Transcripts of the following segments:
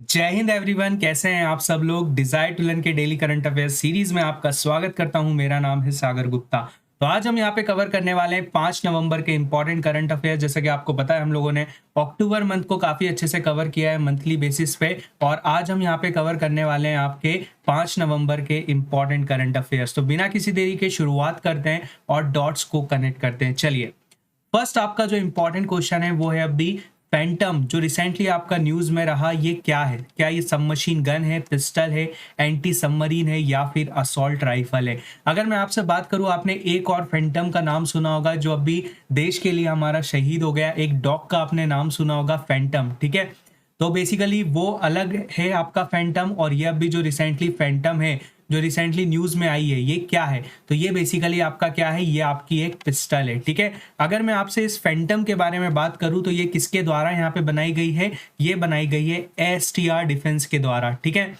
जय हिंद एवरीवन, कैसे हैं आप सब लोग। डिजायर टू लर्न के डेली करंट अफेयर्स सीरीज में आपका स्वागत करता हूं। मेरा नाम है सागर गुप्ता। तो आज हम यहां पे कवर करने वाले हैं 5 नवंबर के इंपॉर्टेंट करंट अफेयर। जैसे कि आपको पता है हम लोगों ने अक्टूबर मंथ को काफी अच्छे से कवर किया है मंथली बेसिस पे, और आज हम यहां पे कवर करने वाले हैं आपके 5 नवंबर के इंपॉर्टेंट करंट अफेयर्स। तो बिना किसी देरी के शुरुआत करते हैं और डॉट्स को कनेक्ट करते हैं। चलिए, फर्स्ट आपका जो इंपॉर्टेंट क्वेश्चन है वो है अभी फैंटम, जो रिसेंटली आपका न्यूज में रहा, ये क्या है? क्या ये सब मशीन गन है, पिस्टल है, एंटी सबमरीन है या फिर असॉल्ट राइफल है? अगर मैं आपसे बात करूं, आपने एक और फैंटम का नाम सुना होगा जो अभी देश के लिए हमारा शहीद हो गया। एक डॉग का आपने नाम सुना होगा, फैंटम, ठीक है। तो बेसिकली वो अलग है आपका फैंटम, और ये अभी जो रिसेंटली फैंटम है, जो रिसेंटली न्यूज में आई है, ये क्या है? तो ये बेसिकली आपका क्या है? ये आपकी एक पिस्टल है, ठीक है। अगर मैं आपसे इस फैंटम के बारे में बात करूं तो ये किसके द्वारा यहाँ पे बनाई गई है? ये बनाई गई है एएसटीआर डिफेंस के द्वारा, ठीक है।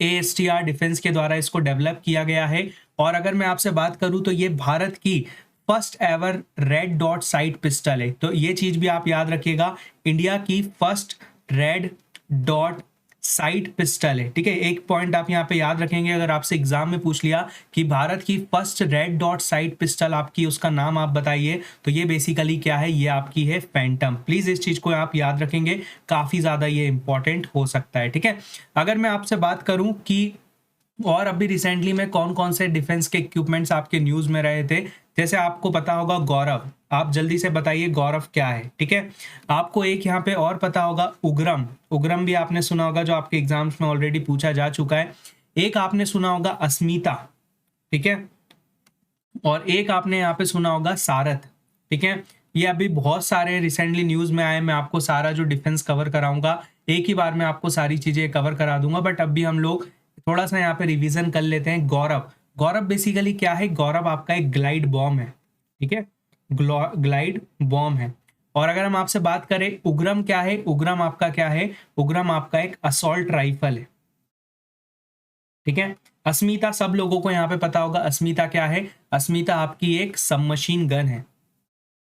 एएसटीआर डिफेंस के द्वारा इसको डेवलप किया गया है। और अगर मैं आपसे बात करूं तो ये भारत की first ever read dot site pistol है। तो ये चीज भी आप याद रखिएगा, इंडिया की first red dot site pistol है, ठीक है। एक पॉइंट आप यहाँ पे याद रखेंगे, अगर आपसे एग्जाम में पूछ लिया कि भारत की first red dot site pistol आपकी, उसका नाम आप बताइए, तो ये बेसिकली क्या है? ये आपकी है फैंटम। प्लीज इस चीज को आप याद रखेंगे, काफी ज्यादा ये इंपॉर्टेंट हो सकता है, ठीक है। अगर मैं आपसे बात करूं कि और अभी रिसेंटली में कौन कौन से डिफेंस के इक्विपमेंट्स आपके न्यूज में रहे थे, जैसे आपको पता होगा गौरव, आप जल्दी से बताइए गौरव क्या है, ठीक है। आपको एक यहाँ पे और पता होगा उग्रम, उग्रम भी आपने सुना होगा, जो आपके एग्जाम्स में ऑलरेडी पूछा जा चुका है। एक आपने सुना होगा अस्मिता, ठीक है। और एक आपने यहाँ पे सुना होगा सारथ, ठीक है। ये अभी बहुत सारे रिसेंटली न्यूज में आए। मैं आपको सारा जो डिफेंस कवर कराऊंगा, एक ही बार में आपको सारी चीजें कवर करा दूंगा, बट अभी हम लोग थोड़ा सा यहाँ पे रिवीजन कर लेते हैं। गौरव, गौरव बेसिकली क्या है? गौरव आपका एक ग्लाइड बॉम्ब है, ठीक है। ग्लाइड बॉम्ब है। और अगर हम आपसे बात करें उग्रम क्या है, उग्रम आपका क्या है? उग्रम आपका एक असॉल्ट राइफल है, ठीक है। अस्मिता सब लोगों को यहाँ पे पता होगा, अस्मिता क्या है? अस्मिता आपकी एक सबमशीन गन है,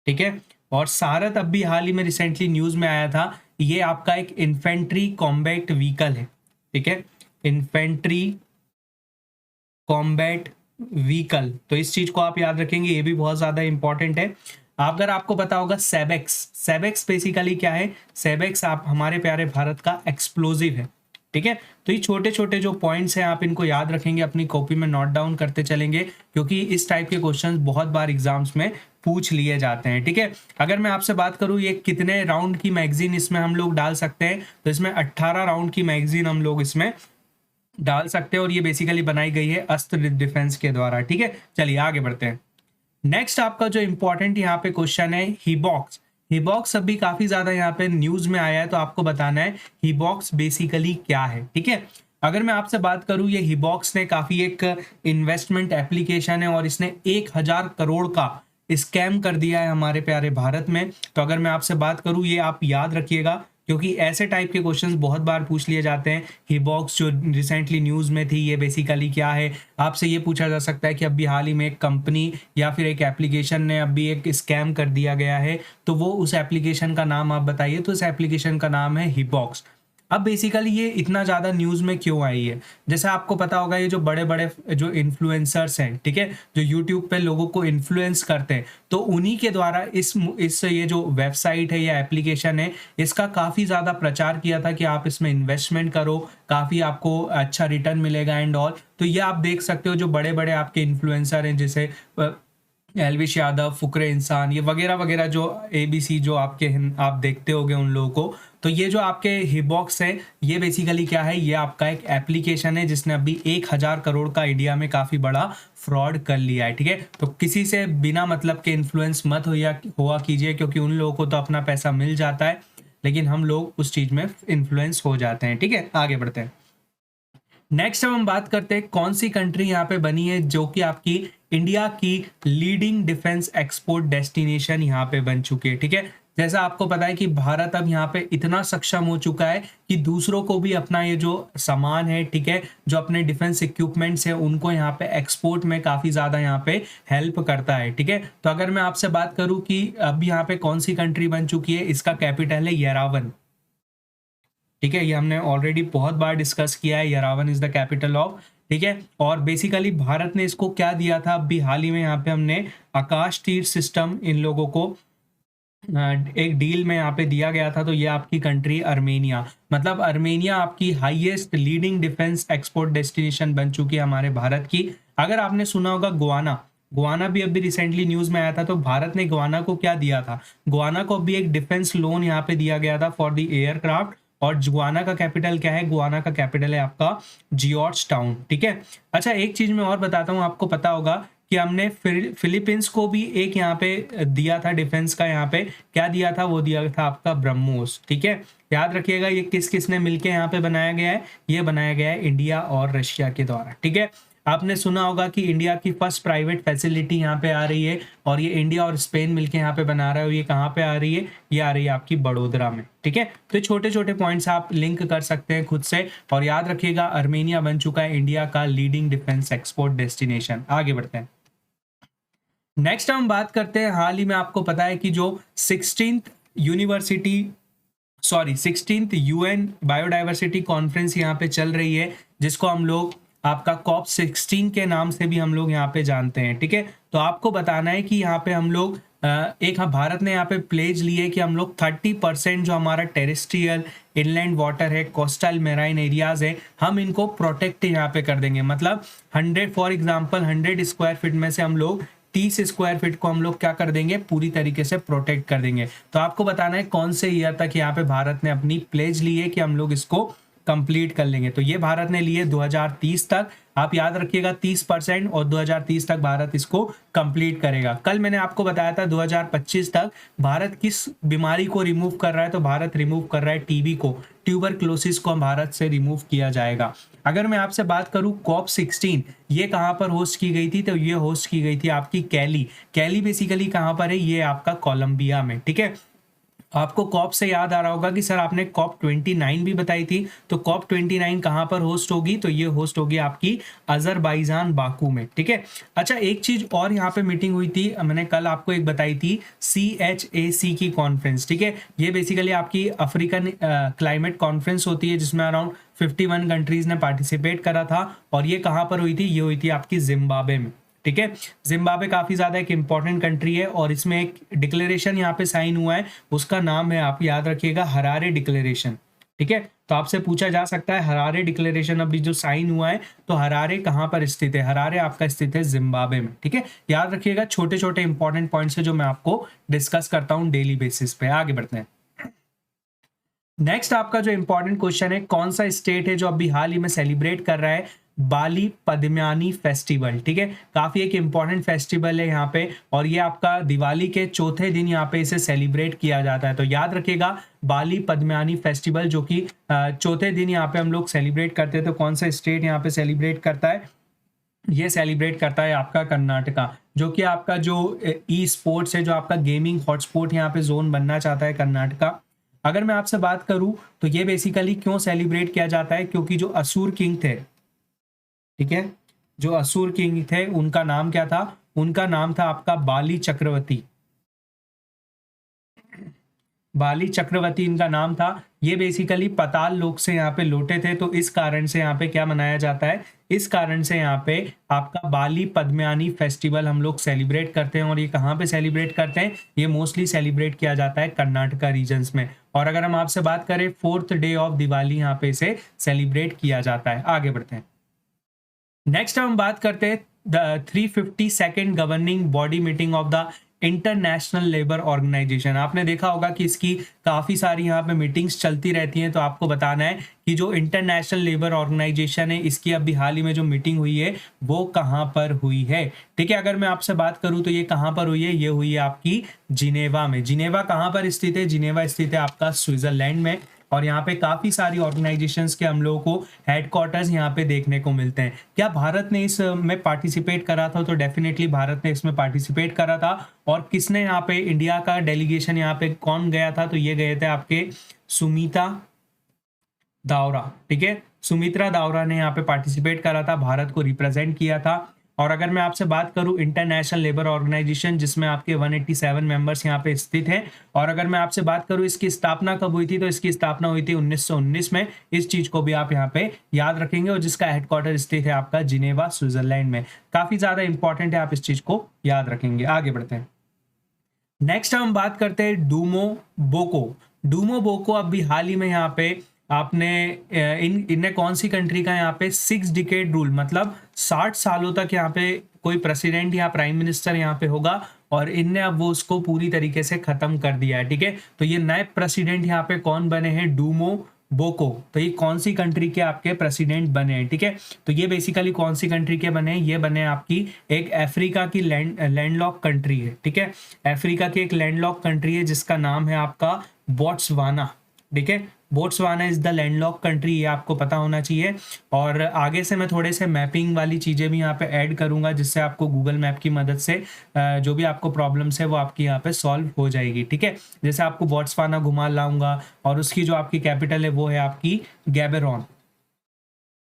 ठीक है। और सारथ अभी हाल ही में रिसेंटली न्यूज में आया था, ये आपका एक इन्फेंट्री कॉम्बैट व्हीकल है, ठीक है। इन्फेंट्री कॉम्बैट व्हीकल, तो इस चीज को आप याद रखेंगे, ये भी बहुत ज्यादा इंपॉर्टेंट है। अगर आपको पता होगा सेबेक्स, सेबेक्स बेसिकली क्या है? सेबेक्स आप हमारे प्यारे भारत का एक्सप्लोजिव है, ठीक है। तो ये छोटे छोटे जो पॉइंट्स हैं आप इनको याद रखेंगे, अपनी कॉपी में नोट डाउन करते चलेंगे, क्योंकि इस टाइप के क्वेश्चंस बहुत बार एग्जाम्स में पूछ लिए जाते हैं, ठीक है। अगर मैं आपसे बात करूं ये कितने राउंड की मैगजीन इसमें हम लोग डाल सकते हैं, तो इसमें 18 राउंड की मैगजीन हम लोग इसमें डाल सकते हैं, और ये बेसिकली बनाई गई है अस्त्र डिफेंस के द्वारा, ठीक है। चलिए आगे बढ़ते हैं। नेक्स्ट आपका जो इंपॉर्टेंट यहाँ पे क्वेश्चन है हिबॉक्स। हिबॉक्स अभी काफी ज्यादा यहाँ पे न्यूज में आया है, तो आपको बताना है हिबॉक्स बेसिकली क्या है, ठीक है। अगर मैं आपसे बात करूं, ये हिबॉक्स ने काफी एक इन्वेस्टमेंट एप्लीकेशन है, और इसने 1,000 करोड़ का स्कैम कर दिया है हमारे प्यारे भारत में। तो अगर मैं आपसे बात करूं, ये आप याद रखिएगा, क्योंकि ऐसे टाइप के क्वेश्चंस बहुत बार पूछ लिए जाते हैं। हिबॉक्स जो रिसेंटली न्यूज में थी, ये बेसिकली क्या है? आपसे ये पूछा जा सकता है कि अभी हाल ही में एक कंपनी या फिर एक एप्लीकेशन ने अभी एक स्कैम कर दिया गया है, तो वो उस एप्लीकेशन का नाम आप बताइए। तो इस एप्लीकेशन का नाम है हिबॉक्स। अब बेसिकली ये इतना ज़्यादा न्यूज़ में क्यों आई है? जैसे आपको पता होगा, ये जो बड़े बड़े जो इन्फ्लुएंसर्स हैं, ठीक है, जो यूट्यूब पे लोगों को इन्फ्लुएंस करते हैं, तो उन्हीं के द्वारा इस ये जो वेबसाइट है या एप्लीकेशन है, इसका काफ़ी ज़्यादा प्रचार किया था कि आप इसमें इन्वेस्टमेंट करो, काफ़ी आपको अच्छा रिटर्न मिलेगा एंड ऑल। तो ये आप देख सकते हो, जो बड़े बड़े आपके इन्फ्लुएंसर हैं, जैसे एलविश यादव, फुकरे इंसान, ये वगैरह वगैरह, जो एबीसी जो आपके आप देखते होंगे उन लोगों को। तो ये जो आपके हिबॉक्स है, ये बेसिकली क्या है? ये आपका एक एप्लीकेशन है जिसने अभी 1,000 करोड़ का इंडिया में काफी बड़ा फ्रॉड कर लिया है, ठीक है। तो किसी से बिना मतलब के इन्फ्लुएंस मत हुआ कीजिए, क्योंकि उन लोगों को तो अपना पैसा मिल जाता है, लेकिन हम लोग उस चीज में इन्फ्लुएंस हो जाते हैं, ठीक है। आगे बढ़ते हैं। नेक्स्ट हम बात करते हैं कौन सी कंट्री यहाँ पे बनी है जो कि आपकी इंडिया की लीडिंग डिफेंस एक्सपोर्ट डेस्टिनेशन यहाँ पे बन चुकी है, ठीक है। जैसा आपको पता है कि भारत अब यहाँ पे इतना सक्षम हो चुका है कि दूसरों को भी अपना ये जो सामान है, ठीक है, जो अपने डिफेंस इक्विपमेंट्स है, उनको यहाँ पे एक्सपोर्ट में काफी ज्यादा यहाँ पे हेल्प करता है, ठीक है। तो अगर मैं आपसे बात करूं कि अब यहाँ पे कौन सी कंट्री बन चुकी है, इसका कैपिटल है येरावन, ठीक है, ये हमने ऑलरेडी बहुत बार डिस्कस किया है, यरावन इज द कैपिटल ऑफ, ठीक है। और बेसिकली भारत ने इसको क्या दिया था, अभी हाल ही में यहाँ पे हमने आकाश तीर सिस्टम इन लोगों को एक डील में यहाँ पे दिया गया था। तो ये आपकी कंट्री अर्मेनिया, मतलब अर्मेनिया आपकी highest leading defence export destination बन चुकी है हमारे भारत की। अगर आपने सुना होगा गुआना, गुआना भी अभी रिसेंटली न्यूज में आया था। तो भारत ने गुआना को क्या दिया था, गुआना को अभी एक डिफेंस लोन यहाँ पे दिया गया था फॉर द एयरक्राफ्ट। और गुआना का कैपिटल क्या है, गुआना का कैपिटल है आपका जॉर्ज टाउन, ठीक है। अच्छा, एक चीज मैं और बताता हूँ, आपको पता होगा कि हमने फिलीपींस को भी एक यहाँ पे दिया था डिफेंस का, यहाँ पे क्या दिया था, वो दिया था आपका ब्रह्मोस, ठीक है। याद रखिएगा ये किस किसने मिलके यहाँ पे बनाया गया है, ये बनाया गया है इंडिया और रशिया के द्वारा, ठीक है। आपने सुना होगा कि इंडिया की फर्स्ट प्राइवेट फैसिलिटी यहाँ पे आ रही है, और ये इंडिया और स्पेन मिलके यहाँ पे बना रहा है। और ये कहाँ पे आ रही है, ये आ रही है आपकी बड़ोदरा में, ठीक है। तो छोटे छोटे पॉइंट्स आप लिंक कर सकते हैं खुद से। और याद रखिएगा अर्मेनिया बन चुका है इंडिया का लीडिंग डिफेंस एक्सपोर्ट डेस्टिनेशन। आगे बढ़ते हैं, नेक्स्ट हम बात करते हैं, हाल ही में आपको पता है कि जो 16th यूएन बायोडाइवर्सिटी कॉन्फ्रेंस यहाँ पे चल रही है, जिसको हम लोग आपका COP16 के नाम से भी हम लोग यहाँ पे जानते हैं, ठीक है। तो आपको बताना है कि यहाँ पे हम लोग भारत ने यहाँ पे प्लेज ली है कि हम लोग 30% जो हमारा टेरेस्ट्रियल इनलैंड वाटर है, कोस्टल मेराइन एरियाज है, हम इनको प्रोटेक्ट यहाँ पे कर देंगे। मतलब 100 फॉर एग्जांपल 100 स्क्वायर फीट में से हम लोग 30 स्क्वायर फीट को हम लोग क्या कर देंगे, पूरी तरीके से प्रोटेक्ट कर देंगे। तो आपको बताना है कौन से ईयर तक यहाँ पे भारत ने अपनी प्लेज ली है कि हम लोग इसको कंप्लीट कर लेंगे। तो ये भारत ने लिए 2030 तक, आप याद रखिएगा 30%, और 2030 तक भारत इसको कंप्लीट करेगा। कल मैंने आपको बताया था 2025 तक भारत किस बीमारी को रिमूव कर रहा है, तो भारत रिमूव कर रहा है टीबी को, ट्यूबरक्लोसिस को भारत से रिमूव किया जाएगा। अगर मैं आपसे बात करूं COP16 ये कहां पर होस्ट की गई थी, तो ये होस्ट की गई थी आपकी कैली बेसिकली कहां पर है, ये आपका कोलंबिया में, ठीक है। आपको कॉप से याद आ रहा होगा कि सर आपने COP29 भी बताई थी, तो COP29 कहां पर होस्ट होगी, तो ये होस्ट होगी आपकी अजरबैजान बाकू में, ठीक है। अच्छा, एक चीज और यहाँ पे मीटिंग हुई थी, मैंने कल आपको एक बताई थी, CHAC की कॉन्फ्रेंस, ठीक है। ये बेसिकली आपकी अफ्रीकन क्लाइमेट कॉन्फ्रेंस होती है, जिसमें अराउंड 51 कंट्रीज ने पार्टिसिपेट करा था। और ये कहाँ पर हुई थी, ये हुई थी आपकी जिम्बाब्वे में, ठीक है। जिम्बाब्वे काफी ज्यादा एक इंपॉर्टेंट कंट्री है, और इसमें एक डिक्लेरेशन यहाँ पे साइन हुआ है, उसका नाम है, आप याद रखिएगा, हरारे डिक्लेरेशन, ठीक है। तो आपसे पूछा जा सकता है हरारे डिक्लेरेशन अभी जो साइन हुआ है, तो हरारे कहाँ पर स्थित है, हरारे आपका स्थित है जिम्बाब्वे में, ठीक है। याद रखिएगा, छोटे छोटे इंपॉर्टेंट पॉइंट्स है जो मैं आपको डिस्कस करता हूँ डेली बेसिस पे। आगे बढ़ते हैं, नेक्स्ट आपका जो इंपॉर्टेंट क्वेश्चन है, कौन सा स्टेट है जो अभी हाल ही में सेलिब्रेट कर रहा है बाली पद्मयानी फेस्टिवल, ठीक है। काफी एक इंपॉर्टेंट फेस्टिवल है यहाँ पे, और ये आपका दिवाली के चौथे दिन यहाँ पे इसे सेलिब्रेट किया जाता है। तो याद रखिएगा बाली पद्मयानी फेस्टिवल, जो कि चौथे दिन यहाँ पे हम लोग सेलिब्रेट करते हैं। तो कौन सा स्टेट यहाँ पे सेलिब्रेट करता है, ये सेलिब्रेट करता है आपका कर्नाटका, जो कि आपका जो ई स्पोर्ट्स है, जो आपका गेमिंग हॉटस्पॉट यहाँ पे जोन बनना चाहता है कर्नाटका। अगर मैं आपसे बात करूं तो ये बेसिकली क्यों सेलिब्रेट किया जाता है, क्योंकि जो असुर किंग थे, ठीक है, जो असुर किंग थे उनका नाम क्या था, उनका नाम था आपका बाली चक्रवर्ती, बाली चक्रवर्ती इनका नाम था। ये बेसिकली पाताल लोक से यहाँ पे लौटे थे, तो इस कारण से यहाँ पे क्या मनाया जाता है, इस कारण से यहाँ पे आपका बाली पद्मयानी फेस्टिवल हम लोग सेलिब्रेट करते हैं। और ये कहाँ पे सेलिब्रेट करते हैं, ये मोस्टली सेलिब्रेट किया जाता है कर्नाटका रीजन्स में। और अगर हम आपसे बात करें 4th डे ऑफ दिवाली यहाँ पे इसे सेलिब्रेट किया जाता है। आगे बढ़ते हैं, नेक्स्ट हम बात करते हैं the 352nd governing body meeting of the international labour organisation. आपने देखा होगा कि इसकी काफ़ी सारी यहाँ पे मीटिंग्स चलती रहती हैं। तो आपको बताना है कि जो इंटरनेशनल लेबर ऑर्गेनाइजेशन है, इसकी अभी हाल ही में जो मीटिंग हुई है वो कहाँ पर हुई है, ठीक है। अगर मैं आपसे बात करूँ तो ये कहाँ पर हुई है, ये हुई है आपकी जिनेवा में। जिनेवा कहाँ पर स्थित है, जिनेवा स्थित है आपका स्विट्जरलैंड में। और यहाँ पे काफी सारी ऑर्गेनाइजेशंस के हम लोगों को हेडक्वार्टर्स यहाँ पे देखने को मिलते हैं। क्या भारत ने इस में पार्टिसिपेट करा था, तो डेफिनेटली भारत ने इसमें पार्टिसिपेट करा था। और किसने यहाँ पे इंडिया का डेलीगेशन यहाँ पे कौन गया था, तो ये गए थे आपके सुमित्रा दावरा, ठीक है। सुमित्रा दावरा ने यहाँ पे पार्टिसिपेट करा था, भारत को रिप्रेजेंट किया था। और अगर मैं आपसे बात करूं इंटरनेशनल लेबर ऑर्गेनाइजेशन, जिसमें आपके 187 मेंबर्स यहाँ पे स्थित हैं। और अगर मैं आपसे बात करूं इसकी स्थापना कब हुई थी, तो इसकी स्थापना हुई थी 1919 में। इस चीज को भी आप यहाँ पे याद रखेंगे, और जिसका हेडक्वार्टर स्थित है आपका जिनेवा स्विट्जरलैंड में। काफी ज्यादा इंपॉर्टेंट है, आप इस चीज को याद रखेंगे। आगे बढ़ते हैं। नेक्स्ट हम बात करते हैं डूमो बोको। डूमो बोको अभी हाल ही में यहाँ पे आपने इनने कौन सी कंट्री का यहाँ पे 6 डिकेड रूल, मतलब 60 सालों तक यहाँ पे कोई प्रेसिडेंट या प्राइम मिनिस्टर यहाँ पे होगा, और इनने अब वो उसको पूरी तरीके से खत्म कर दिया है। ठीक है, तो ये नए प्रेसिडेंट यहाँ पे कौन बने हैं, डूमो बोको। तो ये कौन सी कंट्री के आपके प्रेसिडेंट बने हैं। ठीक है, तो ये बेसिकली कौन सी कंट्री के बने हैं, ये बने आपकी एक अफ्रीका की लैंडलॉक कंट्री है। ठीक है, अफ्रीका की एक लैंडलॉक कंट्री है जिसका नाम है आपका बोट्सवाना। ठीक है, Botswana is the landlocked country, ये आपको पता होना चाहिए। और आगे से मैं थोड़े से मैपिंग वाली चीज़ें भी यहाँ पे ऐड करूँगा, जिससे आपको गूगल मैप की मदद से जो भी आपको प्रॉब्लम्स है वो आपकी यहाँ पे सॉल्व हो जाएगी। ठीक है, जैसे आपको बोट्सवाना घुमा लाऊंगा, और उसकी जो आपकी कैपिटल है वो है आपकी गैबरोन।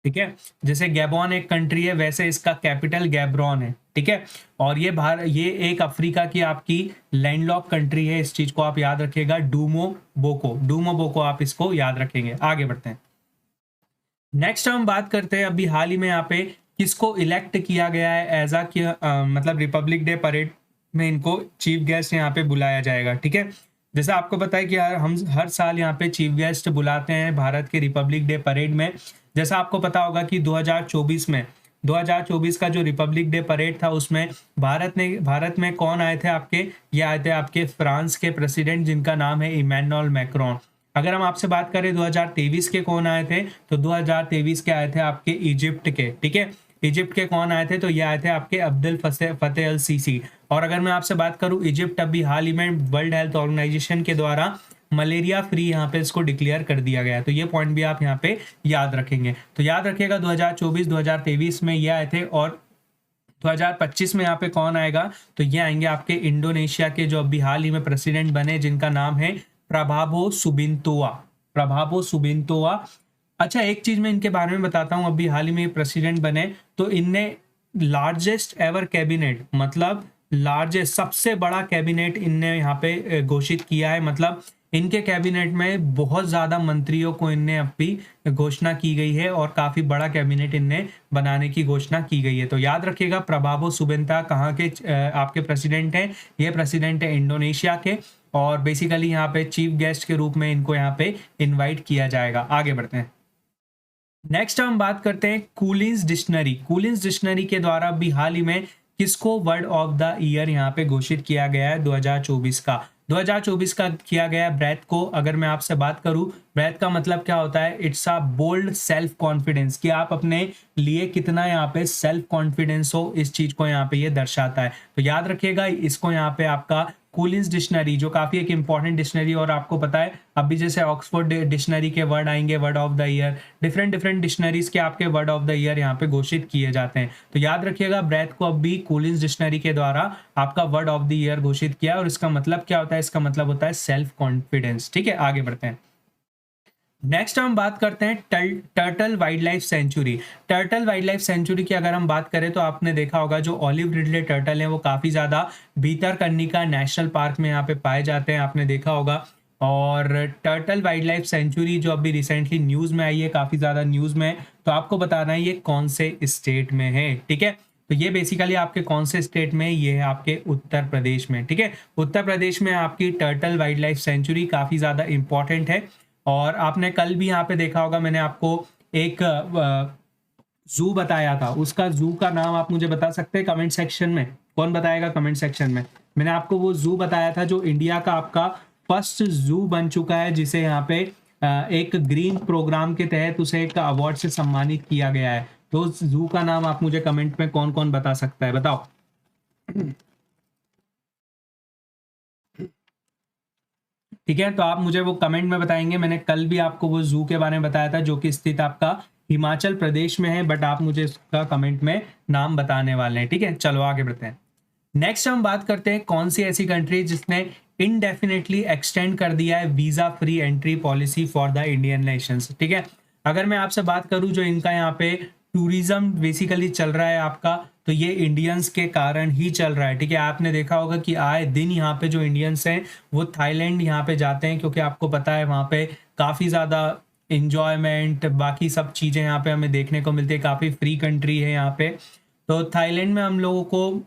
ठीक है, जैसे गैबोन एक कंट्री है, वैसे इसका कैपिटल गैब्रोन है। ठीक है, और ये एक अफ्रीका की आपकी लैंडलॉक कंट्री है। इस चीज को आप याद रखिएगा, डूमो बोको। डूमो बोको आप इसको याद रखेंगे। आगे बढ़ते हैं। नेक्स्ट हम बात करते हैं अभी हाल ही में यहाँ पे किसको इलेक्ट किया गया है एज मतलब रिपब्लिक डे परेड में इनको चीफ गेस्ट यहाँ पे बुलाया जाएगा। ठीक है, जैसे आपको पता है कि हम हर साल यहाँ पे चीफ गेस्ट बुलाते हैं भारत के रिपब्लिक डे परेड में। जैसा आपको पता होगा कि 2024 का जो रिपब्लिक डे परेड था, उसमें भारत में कौन आए थे आपके, ये आए थे आपके फ्रांस के प्रेसिडेंट, जिनका नाम है इमैनुअल मैक्रोन। अगर हम आपसे बात करें 2023 के कौन आए थे, तो 2023 के आए थे आपके इजिप्ट के। ठीक है, इजिप्ट के कौन आए थे, तो ये आए थे आपके अब्दुल फतेह अल सीसी। और अगर मैं आपसे बात करूं, इजिप्ट अभी हाल ही में वर्ल्ड हेल्थ ऑर्गेनाइजेशन के द्वारा मलेरिया फ्री यहाँ पे इसको डिक्लेयर कर दिया गया है। तो ये पॉइंट भी आप यहाँ पे याद रखेंगे। तो याद रखिएगा 2024-2023 में ये आए थे, और 2025 में यहाँ पे कौन आएगा, तो ये आएंगे आपके इंडोनेशिया के जो अभी हाल ही में प्रेसिडेंट बने, जिनका नाम है प्रभाबो सुबिंतोआ। प्रभाबो सुबिंतोआ। अच्छा, एक चीज मैं इनके बारे में बताता हूँ। अभी हाल ही में प्रेसिडेंट बने, तो इनने लार्जेस्ट एवर कैबिनेट, मतलब लार्जेस्ट सबसे बड़ा कैबिनेट इनने यहाँ पे घोषित किया है। मतलब इनके कैबिनेट में बहुत ज्यादा मंत्रियों को इनने अभी घोषणा की गई है, और काफी बड़ा कैबिनेट इनने बनाने की घोषणा की गई है। तो याद रखिएगा, प्रभाबो सुबिंता कहाँ के आपके प्रेसिडेंट हैं, ये प्रेसिडेंट है इंडोनेशिया के। और बेसिकली यहाँ पे चीफ गेस्ट के रूप में इनको यहाँ पे इनवाइट किया जाएगा। आगे बढ़ते हैं। नेक्स्ट हम बात करते हैं कूलिंस डिक्शनरी। कूलिंस डिक्शनरी के द्वारा भी हाल ही में किसको वर्ड ऑफ द ईयर यहाँ पे घोषित किया गया है 2024 का। 2024 का किया गया है ब्रेथ को। अगर मैं आपसे बात करूं, ब्रेथ का मतलब क्या होता है, it's a bold self confidence, कि आप अपने लिए कितना यहाँ पे सेल्फ कॉन्फिडेंस हो, इस चीज को यहाँ पे ये दर्शाता है। तो याद रखिएगा, इसको यहाँ पे आपका कूलिंस डिक्शनरी, जो काफी एक इंपॉर्टेंट डिक्शनरी, और आपको पता है अभी जैसे ऑक्सफोर्ड डिक्शनरी के वर्ड आएंगे word of the year, different dictionaries के आपके वर्ड ऑफ द ईयर यहाँ पे घोषित किए जाते हैं। तो याद रखिएगा, ब्रेथ को अभी कूलिंस डिक्शनरी के द्वारा आपका वर्ड ऑफ द ईयर घोषित किया, और इसका मतलब क्या होता है, इसका मतलब होता है सेल्फ कॉन्फिडेंस। ठीक है, आगे बढ़ते हैं। नेक्स्ट हम बात करते हैं turtle wild life sanctuary. Turtle wild life sanctuary की अगर हम बात करें, तो आपने देखा होगा जो ऑलिव रिडले टर्टल हैं वो काफ़ी ज़्यादा भीतरकनिका नेशनल पार्क में यहाँ पे पाए जाते हैं, आपने देखा होगा। और टर्टल वाइल्ड लाइफ सेंचुरी जो अभी रिसेंटली न्यूज़ में आई है, काफ़ी ज़्यादा न्यूज़ में, तो आपको बताना है ये कौन से स्टेट में है। ठीक है, तो ये बेसिकली आपके कौन से स्टेट में, ये है आपके उत्तर प्रदेश में। ठीक है, उत्तर प्रदेश में आपकी टर्टल वाइल्ड लाइफ सेंचुरी काफ़ी ज़्यादा इंपॉर्टेंट है। और आपने कल भी यहाँ पे देखा होगा, मैंने आपको एक जू बताया था, उसका जू का नाम आप मुझे बता सकते हैं कमेंट सेक्शन में, कौन बताएगा कमेंट सेक्शन में। मैंने आपको वो जू बताया था जो इंडिया का आपका फर्स्ट जू बन चुका है, जिसे यहाँ पे एक ग्रीन प्रोग्राम के तहत उसे एक अवार्ड से सम्मानित किया गया है। तो उस जू का नाम आप मुझे कमेंट में कौन कौन बता सकता है, बताओ। ठीक है, तो आप मुझे वो कमेंट में बताएंगे। मैंने कल भी आपको वो जू के बारे में बताया था, जो कि स्थित आपका हिमाचल प्रदेश में है, बट आप मुझे इसका कमेंट में नाम बताने वाले हैं। ठीक है, चलो आगे बढ़ते हैं। नेक्स्ट हम बात करते हैं कौन सी ऐसी कंट्री जिसने इनडेफिनेटली एक्सटेंड कर दिया है visa free entry policy for the Indian Nations. ठीक है, अगर मैं आपसे बात करूं, जो इनका यहाँ पे टूरिज्म बेसिकली चल रहा है आपका, तो ये इंडियंस के कारण ही चल रहा है, ठीक है। आपने देखा होगा कि आए दिन यहाँ पे जो इंडियंस हैं वो थाईलैंड यहाँ पे जाते हैं, क्योंकि आपको पता है वहाँ पे काफ़ी ज़्यादा इंजॉयमेंट बाकी सब चीज़ें यहाँ पे हमें देखने को मिलती है, काफ़ी फ्री कंट्री है यहाँ पे। तो थाईलैंड में हम लोगों को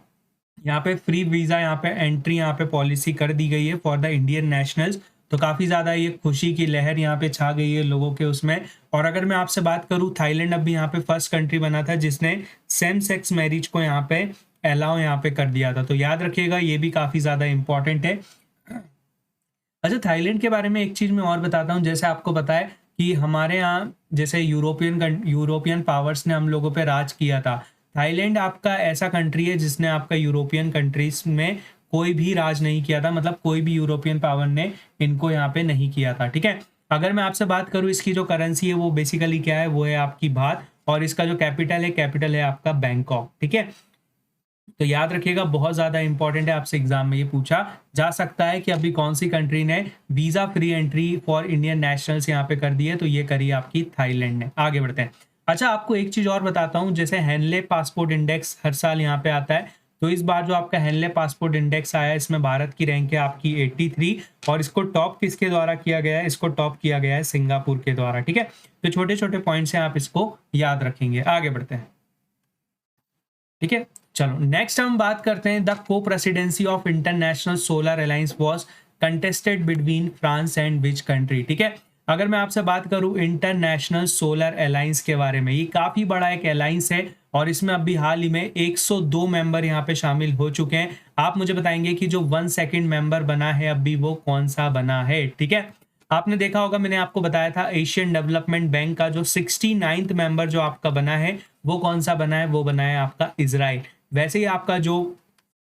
यहाँ पे फ्री वीज़ा यहाँ पे एंट्री यहाँ पे पॉलिसी कर दी गई है फॉर द इंडियन नेशनल्स। तो काफ़ी ज़्यादा ये खुशी की लहर यहाँ पे छा गई है लोगों के उसमें। और अगर मैं आपसे बात करूँ, थाईलैंड अभी यहाँ पे फर्स्ट कंट्री बना था जिसने सेम सेक्स मैरिज को यहाँ पे अलाउ यहाँ पे कर दिया था। तो याद रखिएगा, ये भी काफ़ी ज़्यादा इंपॉर्टेंट है। अच्छा, थाईलैंड के बारे में एक चीज़ मैं और बताता हूँ। जैसे आपको पता है कि हमारे यहाँ जैसे यूरोपियन पावर्स ने हम लोगों पे राज किया था। थाईलैंड आपका ऐसा कंट्री है जिसने आपका यूरोपियन कंट्रीज में कोई भी राज नहीं किया था, मतलब कोई भी यूरोपियन पावर ने इनको यहाँ पे नहीं किया था, ठीक है। अगर मैं आपसे बात करूँ, इसकी जो करेंसी है वो बेसिकली क्या है, वो है आपकी बात, और इसका जो कैपिटल है आपका बैंकॉक, ठीक है। तो याद रखिएगा, बहुत ज़्यादा इंपॉर्टेंट है, आपसे एग्जाम में ये पूछा जा सकता है कि अभी कौन सी कंट्री ने visa free entry for Indian nationals यहाँ पे कर दी है, तो ये करी आपकी थाईलैंड ने। आगे बढ़ते हैं। अच्छा, आपको एक चीज़ और बताता हूँ, जैसे हेनले पासपोर्ट इंडेक्स हर साल यहाँ पे आता है, तो इस बार जो आपका हेनले पासपोर्ट इंडेक्स आया है, इसमें भारत की रैंक है आपकी 83, और इसको टॉप किसके द्वारा किया गया है, इसको टॉप किया गया है सिंगापुर के द्वारा, ठीक है। तो छोटे छोटे पॉइंट्स हैं, आप इसको याद रखेंगे। आगे बढ़ते हैं, ठीक है। चलो नेक्स्ट हम बात करते हैं, द को presidency of international solar alliance was contested between France and which country, ठीक है। अगर मैं आपसे बात करूं इंटरनेशनल सोलर अलायंस के बारे में, ये काफ़ी बड़ा एक अलायंस है, और इसमें अभी हाल ही में 102 मेंबर यहाँ पे शामिल हो चुके हैं। आप मुझे बताएंगे कि जो 12 मेंबर बना है अभी, वो कौन सा बना है, ठीक है। आपने देखा होगा, मैंने आपको बताया था एशियन डेवलपमेंट बैंक का जो 69th मेंबर जो आपका बना है, वो कौन सा बना है, वो बना है आपका इजराइल। वैसे ही आपका जो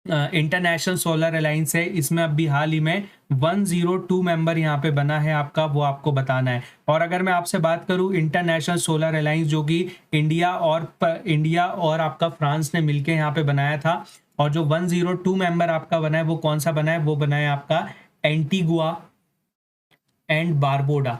इंटरनेशनल सोलर अलायंस है, इसमें अभी हाल ही में 102 मेंबर यहाँ पे बना है आपका, वो आपको बताना है। और अगर मैं आपसे बात करूँ इंटरनेशनल सोलर अलायंस, जो कि इंडिया और आपका फ्रांस ने मिलकर यहाँ पे बनाया था, और जो 102 मेंबर आपका बना है वो कौन सा बना है, वो बना है आपका एंटीगुआ एंड बारबोडा,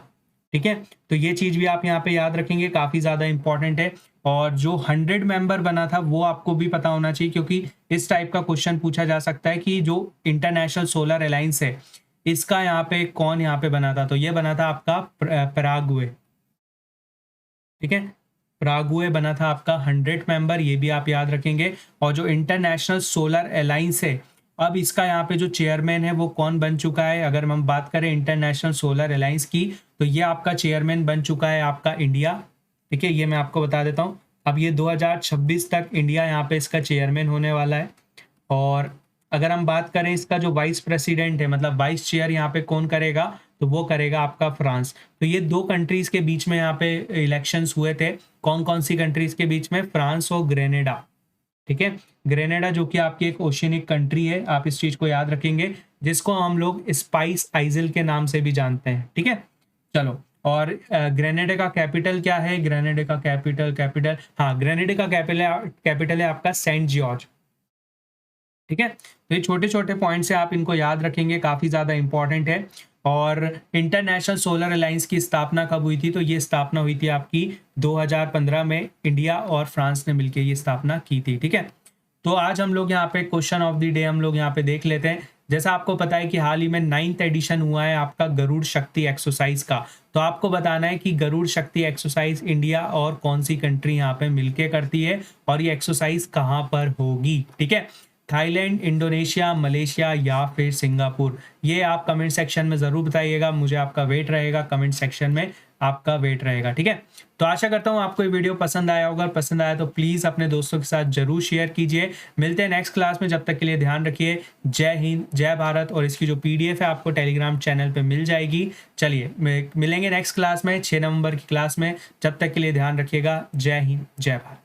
ठीक है। तो ये चीज़ भी आप यहाँ पे याद रखेंगे, काफ़ी ज़्यादा इंपॉर्टेंट है। और जो 100 मेंबर बना था वो आपको भी पता होना चाहिए, क्योंकि इस टाइप का क्वेश्चन पूछा जा सकता है कि जो इंटरनेशनल सोलर अलायंस है, इसका यहाँ पे कौन यहाँ पे बना था, तो ये बना था आपका पराग्वे, ठीक है। पराग्वे बना था आपका 100 मेंबर, ये भी आप याद रखेंगे। और जो इंटरनेशनल सोलर अलायंस है, अब इसका यहाँ पे जो चेयरमैन है वो कौन बन चुका है, अगर हम बात करें इंटरनेशनल सोलर अलायंस की, तो ये आपका चेयरमैन बन चुका है आपका इंडिया, ठीक है। ये मैं आपको बता देता हूँ, अब ये 2026 तक इंडिया यहाँ पे इसका चेयरमैन होने वाला है। और अगर हम बात करें इसका जो वाइस प्रेसिडेंट है, मतलब वाइस चेयर यहाँ पे कौन करेगा, तो वो करेगा आपका फ्रांस। तो ये दो कंट्रीज के बीच में यहाँ पे इलेक्शंस हुए थे, कौन कौन सी कंट्रीज के बीच में, फ्रांस और ग्रेनेडा, ठीक है। ग्रेनेडा जो कि आपकी एक ओशियनिक कंट्री है, आप इस चीज को याद रखेंगे, जिसको हम लोग स्पाइस आइजल के नाम से भी जानते हैं, ठीक है। चलो, और ग्रेनेडा का कैपिटल क्या है, ग्रेनेडा का कैपिटल हाँ, ग्रेनेडा का कैपिटल है आपका सेंट जॉर्ज, ठीक है। तो ये छोटे छोटे पॉइंट्स है, आप इनको याद रखेंगे, काफी ज्यादा इंपॉर्टेंट है। और इंटरनेशनल सोलर अलायंस की स्थापना कब हुई थी, तो ये स्थापना हुई थी आपकी 2015 में, इंडिया और फ्रांस ने मिलकर ये स्थापना की थी, ठीक है। तो आज हम लोग यहाँ पे क्वेश्चन ऑफ द डे हम लोग यहाँ पे देख लेते हैं। जैसा आपको पता है कि हाल ही में 9th एडिशन हुआ है आपका गरुड़ शक्ति एक्सरसाइज का, तो आपको बताना है कि गरुड़ शक्ति एक्सरसाइज इंडिया और कौन सी कंट्री यहाँ पे मिलके करती है, और ये एक्सरसाइज कहाँ पर होगी, ठीक है। थाईलैंड, इंडोनेशिया, मलेशिया या फिर सिंगापुर, ये आप कमेंट सेक्शन में ज़रूर बताइएगा, मुझे आपका वेट रहेगा, कमेंट सेक्शन में आपका वेट रहेगा, ठीक है। तो आशा करता हूँ आपको ये वीडियो पसंद आया होगा, पसंद आया तो प्लीज़ अपने दोस्तों के साथ जरूर शेयर कीजिए। मिलते हैं नेक्स्ट क्लास में, जब तक के लिए ध्यान रखिए। जय हिंद, जय भारत। और इसकी जो PDF है आपको टेलीग्राम चैनल पे मिल जाएगी। चलिए मिलेंगे नेक्स्ट क्लास में, 6 नवंबर की क्लास में। जब तक के लिए ध्यान रखिएगा। जय हिंद, जय भारत।